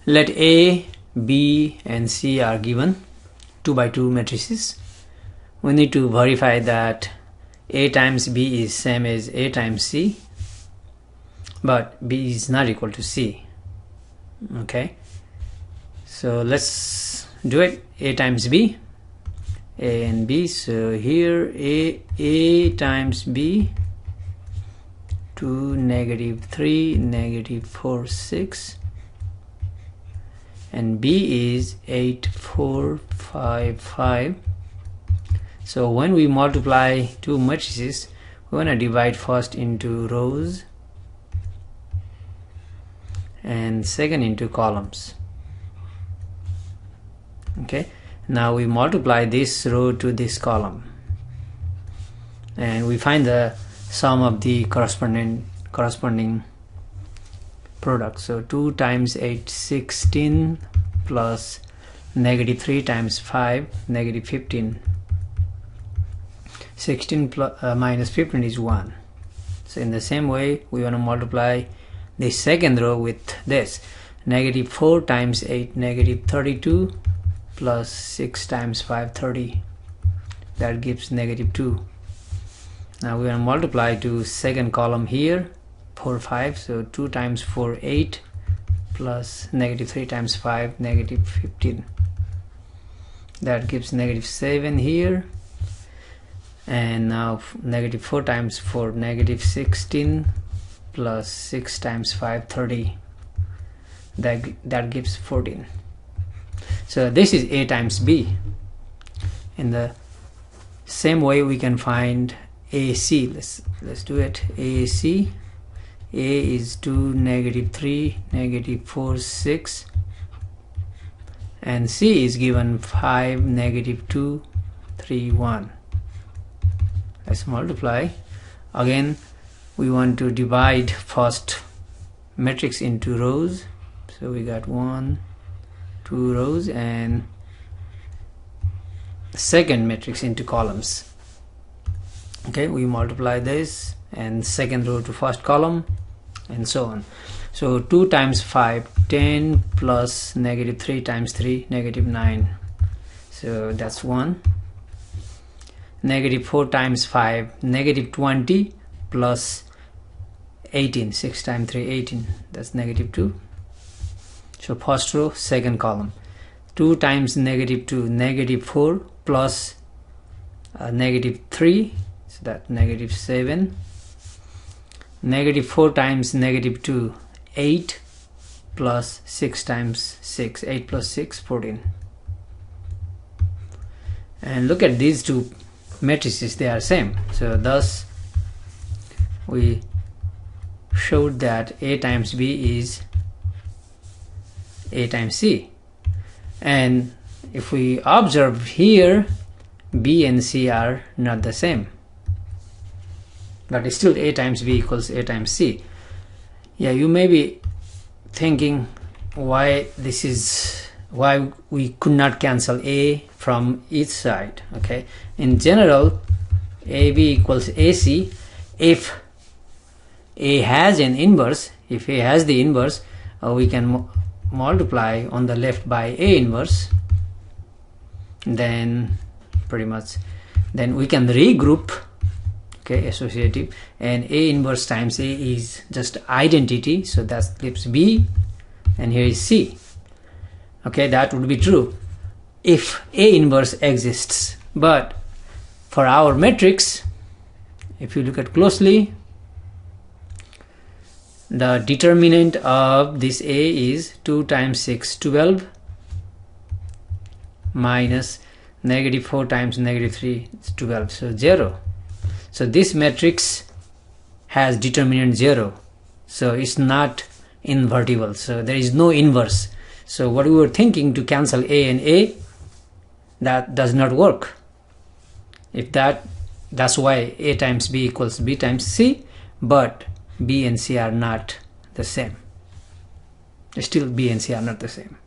Let A, B and C are given 2 by 2 matrices. We need to verify that A times B is same as A times C, but B is not equal to C. Okay, so let's do it. A times B, A and B. So here A times B, 2, -3, -4, 6, and B is 8, 4, 5, 5. So when we multiply two matrices, we want to divide first into rows and second into columns. Okay, now we multiply this row to this column and we find the sum of the corresponding product. So 2 times 8, 16, plus -3 times 5, -15. 16 minus 15 is 1. So in the same way, we want to multiply the second row with this. -4 times 8, -32, plus 6 times 5, 30. That gives -2. Now we want to multiply to second column here, 4, 5. So 2 times 4, 8, plus -3 times 5, -15. That gives -7 here. And now -4 times 4, -16, plus 6 times 5, 30. That gives 14. So this is A times B. In the same way, we can find AC. Let's do it. AC. A is 2, -3, -4, 6, and C is given 5, -2, 3, 1. Let's multiply. Again, we want to divide first matrix into rows. So we got 1, 2 rows, and second matrix into columns. Okay, we multiply this and second row to first column and so on. So 2 times 5, 10, plus -3 times 3, -9. So that's 1. -4 times 5, -20, plus 18. 6 times 3, 18. That's -2. So first row, second column. 2 times -2, -4, plus -3. So that's -7. -4 times -2, 8, plus 6 times 6. 8 plus 6, 14. And look at these two matrices, they are same. So thus we showed that A times B is A times C. And if we observe here, B and C are not the same, but still A times B equals A times C. Yeah, you may be thinking why we could not cancel A from each side. Okay, in general, AB equals AC if A has an inverse. If A has the inverse, we can multiply on the left by A inverse, then pretty much then we can regroup. Okay, associative, and A inverse times A is just identity, so that gives B, and here is C. Okay, that would be true if A inverse exists, but for our matrix, if you look at closely, the determinant of this A is 2 times 6, 12, minus -4 times -3, it's 12, so 0. So this matrix has determinant 0, so it's not invertible, so there is no inverse. So what we were thinking to cancel A and A, that does not work. If that's why A times B equals B times C, but B and C are not the same. Still B and C are not the same.